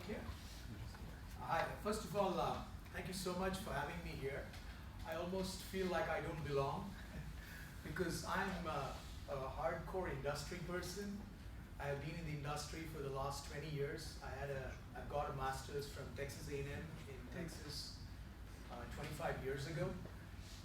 here? Hi. First of all, thank you so much for having me here. I almost feel like I don't belong because I'm a hardcore industry person. I have been in the industry for the last 20 years. I've got a master's from Texas A&M in Texas 25 years ago.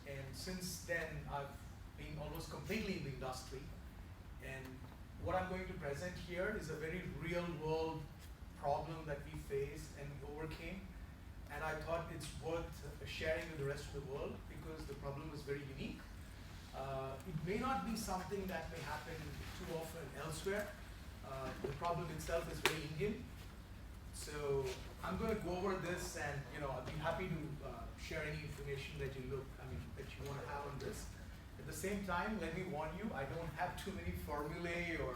And since then, I've been almost completely in the industry. And what I'm going to present here is a very real world problem that we faced and we overcame. And I thought it's worth sharing with the rest of the world because the problem is very unique. It may not be something that may happen too often elsewhere. The problem itself is very Indian. So I'm going to go over this, and I'll be happy to share any information that you want to have on this. At the same time, let me warn you, I don't have too many formulae or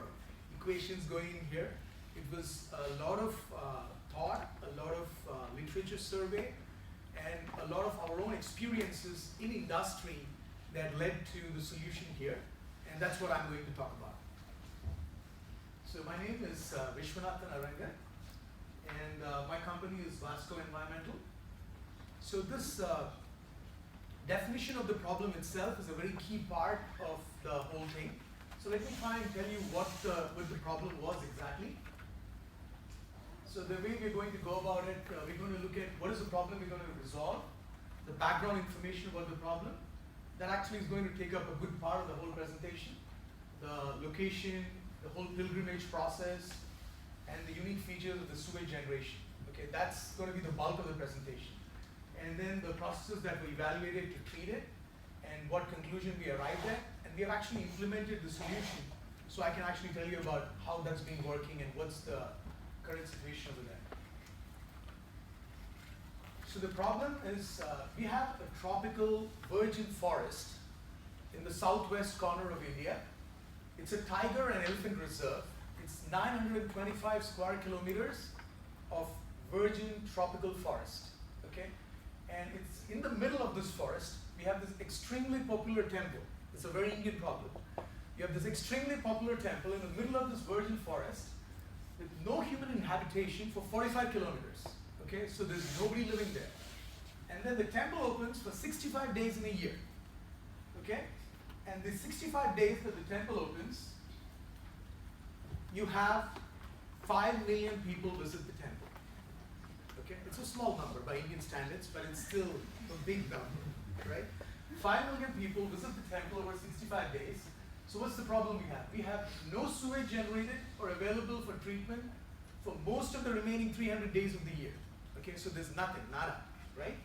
equations going in here. It was a lot of thought, a lot of literature survey, and a lot of our own experiences in industry that led to the solution here, and that's what I'm going to talk about. So my name is Vishwanathan Arangath, and my company is Vasco Environmental. So this definition of the problem itself is a very key part of the whole thing. So let me try and tell you what the problem was exactly. So the way we're going to go about it, we're going to look at what is the problem we're going to resolve, the background information about the problem. That actually is going to take up a good part of the whole presentation. The location, the whole pilgrimage process, and the unique features of the sewage generation. Okay, that's going to be the bulk of the presentation. And then the processes that we evaluated to treat it, and what conclusion we arrived at. And we have actually implemented the solution, so I can actually tell you about how that's been working and what's the current situation over there. So the problem is we have a tropical virgin forest in the southwest corner of India. It's a tiger and elephant reserve. It's 925 square kilometers of virgin tropical forest. Okay, and it's in the middle of this forest. We have this extremely popular temple. It's a very Indian problem. You have this extremely popular temple in the middle of this virgin forest with no human habitation for 45 kilometers. Okay, so there's nobody living there. And then the temple opens for 65 days in a year. Okay, and the 65 days that the temple opens, you have 5 million people visit the temple. Okay, it's a small number by Indian standards, but it's still a big number, right? 5 million people visit the temple over 65 days. So what's the problem we have? We have no sewage generated or available for treatment for most of the remaining 300 days of the year. Okay, so there's nothing, nada, right?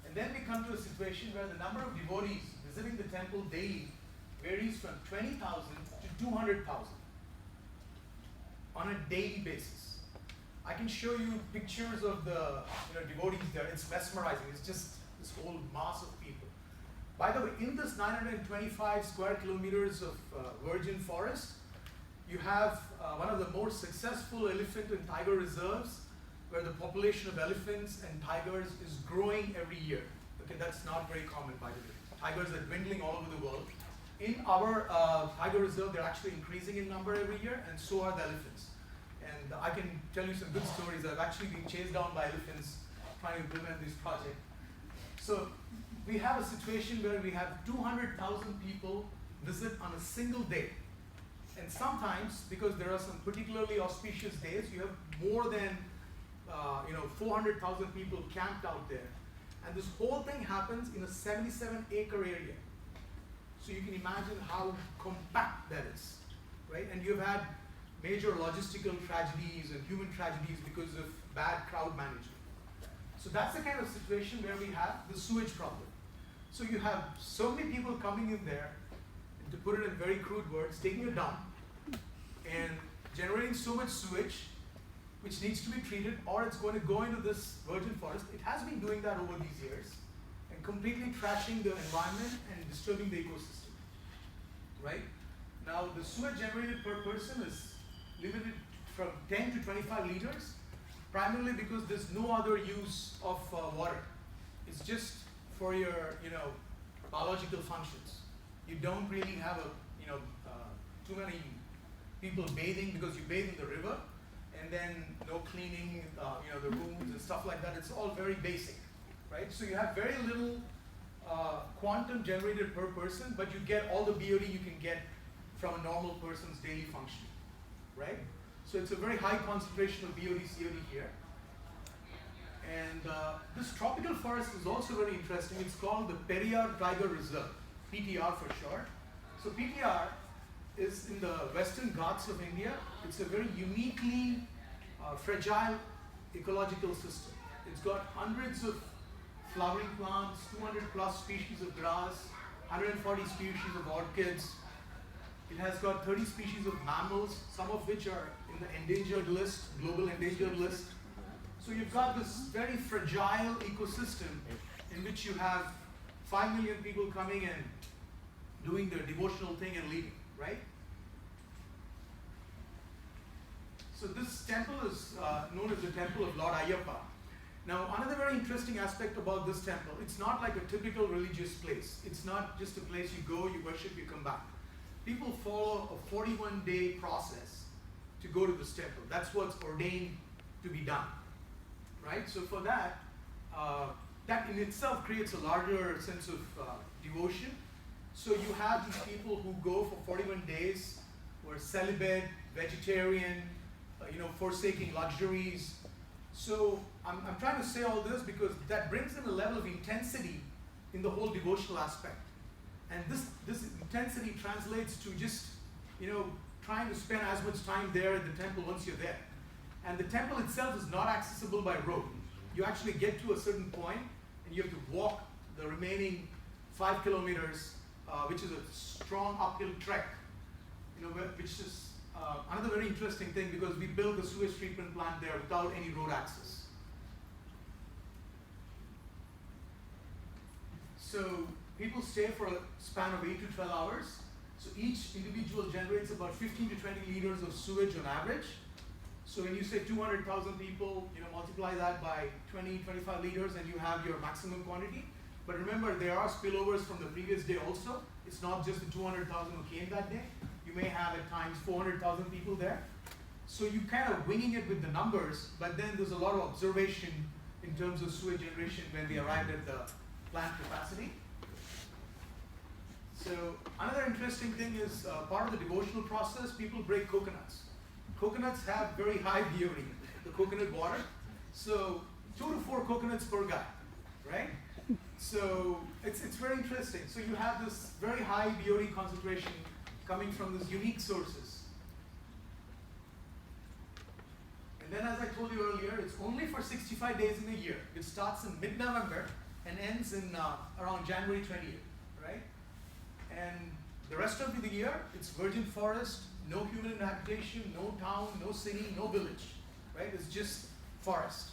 And then we come to a situation where the number of devotees visiting the temple daily varies from 20,000 to 200,000 on a daily basis. I can show you pictures of the devotees there. It's mesmerizing. It's just this whole mass of people. By the way, in this 925 square kilometers of virgin forest, you have one of the more successful elephant and tiger reserves, where the population of elephants and tigers is growing every year. Okay, that's not very common, by the way. Tigers are dwindling all over the world. In our tiger reserve, they're actually increasing in number every year, and so are the elephants. And I can tell you some good stories. I've actually been chased down by elephants trying to implement this project. So we have a situation where we have 200,000 people visit on a single day. And sometimes, because there are some particularly auspicious days, you have more than 400,000 people camped out there. And this whole thing happens in a 77-acre area. So you can imagine how compact that is, right? And you've had major logistical tragedies and human tragedies because of bad crowd management. So that's the kind of situation where we have the sewage problem. So you have so many people coming in there, and to put it in very crude words, taking a dump and generating so much sewage which needs to be treated, or it's going to go into this virgin forest. It has been doing that over these years and completely trashing the environment and disturbing the ecosystem, right? Now, the sewage generated per person is limited from 10 to 25 liters, primarily because there's no other use of water. It's just for your, biological functions. You don't really have too many people bathing because you bathe in the river, and then no cleaning, the rooms and stuff like that. It's all very basic, right? So you have very little quantum generated per person, but you get all the BOD you can get from a normal person's daily functioning, right? So it's a very high concentration of BOD, COD here. And this tropical forest is also very interesting. It's called the Periyar Tiger Reserve, PTR for short. So PTR is in the Western Ghats of India. It's a very uniquely fragile ecological system. It's got hundreds of flowering plants, 200 plus species of grass, 140 species of orchids. It has got 30 species of mammals, some of which are in the endangered list, global endangered list. So you've got this very fragile ecosystem in which you have 5 million people coming and doing their devotional thing and leaving, right? So this temple is known as the Temple of Lord Ayyappa. Now, another very interesting aspect about this temple, it's not like a typical religious place. It's not just a place you go, you worship, you come back. People follow a 41-day process to go to this temple. That's what's ordained to be done, right? So for that, that in itself creates a larger sense of devotion. So you have these people who go for 41 days, who are celibate, vegetarian, forsaking luxuries. So I'm trying to say all this because that brings in a level of intensity in the whole devotional aspect. And this intensity translates to just, trying to spend as much time there at the temple once you're there. And the temple itself is not accessible by road. You actually get to a certain point and you have to walk the remaining 5 kilometers, which is a strong uphill trek, which is another very interesting thing because we built the sewage treatment plant there without any road access. So people stay for a span of 8 to 12 hours. So each individual generates about 15 to 20 liters of sewage on average. So when you say 200,000 people, multiply that by 20, 25 liters and you have your maximum quantity. But remember, there are spillovers from the previous day also. It's not just the 200,000 who came that day. You may have at times 400,000 people there. So you kind of winging it with the numbers, but then there's a lot of observation in terms of sewage generation when we arrived at the plant capacity. So another interesting thing is part of the devotional process, people break coconuts. Coconuts have very high BOD, the coconut water. So 2 to 4 coconuts per guy, right? So it's very interesting. So you have this very high BOD concentration coming from these unique sources. And then as I told you earlier, it's only for 65 days in a year. It starts in mid-November and ends in around January 20th, right? And the rest of the year, it's virgin forest, no human habitation, no town, no city, no village, right? It's just forest.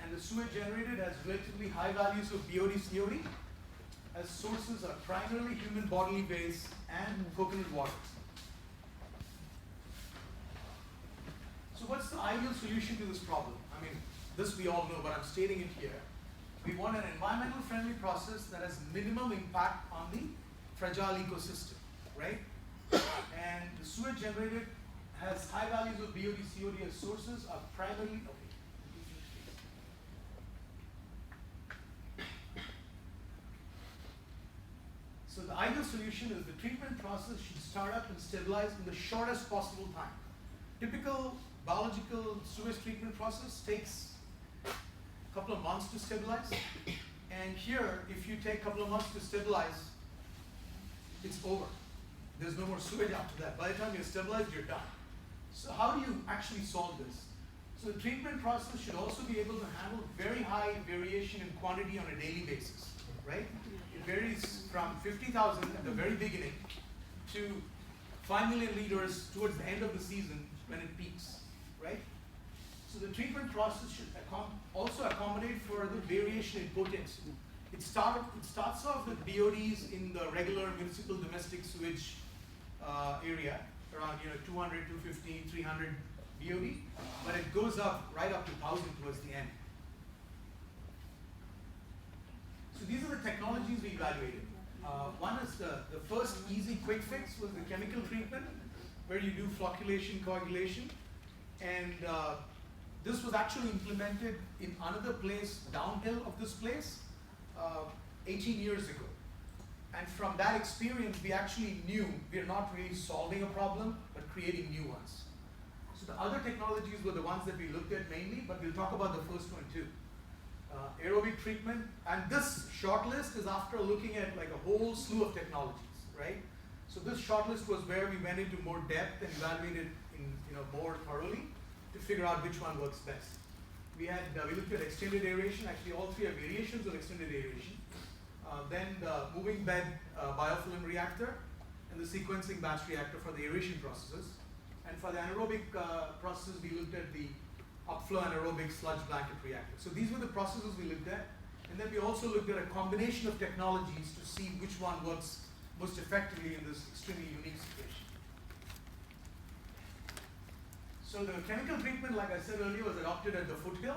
And the sewage generated has relatively high values of BOD, COD, as sources are primarily human bodily waste and coconut water. So what's the ideal solution to this problem? I mean, this we all know, but I'm stating it here. We want an environmental friendly process that has minimum impact on the fragile ecosystem, right? And the sewage generated has high values of BOD, COD as sources are primarily, So the ideal solution is the treatment process should start up and stabilize in the shortest possible time. Typical biological sewage treatment process takes a couple of months to stabilize. And here, if you take a couple of months to stabilize, it's over. There's no more sewage after that. By the time you're stabilized, you're done. So how do you actually solve this? So the treatment process should also be able to handle very high variation in quantity on a daily basis, right? It varies from 50,000 at the very beginning to 5 million liters towards the end of the season when it peaks, right? So the treatment process should also accommodate for the variation in potency. It starts off with BODs in the regular municipal domestic sewage area, around 200, 250, 300 BOD, but it goes up right up to 1,000 towards the end. So these are the technologies we evaluated. One is the first easy quick fix was the chemical treatment, where you do flocculation, coagulation, and this was actually implemented in another place downhill of this place 18 years ago. And from that experience, we actually knew we're not really solving a problem, but creating new ones. So the other technologies were the ones that we looked at mainly, but we'll talk about the first one too. Aerobic treatment, and this short list is after looking at like a whole slew of technologies, right? So this short list was where we went into more depth and evaluated in more thoroughly to figure out which one works best. We looked at extended aeration. Actually, all three are variations of extended aeration. Then the moving bed biofilm reactor and the sequencing batch reactor for the aeration processes. And for the anaerobic processes, we looked at the upflow anaerobic sludge blanket reactor. So these were the processes we looked at. And then we also looked at a combination of technologies to see which one works most effectively in this extremely unique situation. So the chemical treatment, like I said earlier, was adopted at the foothill.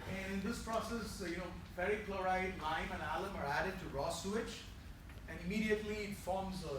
And in this process, ferric chloride, lime, and alum are added to raw sewage, and immediately it forms a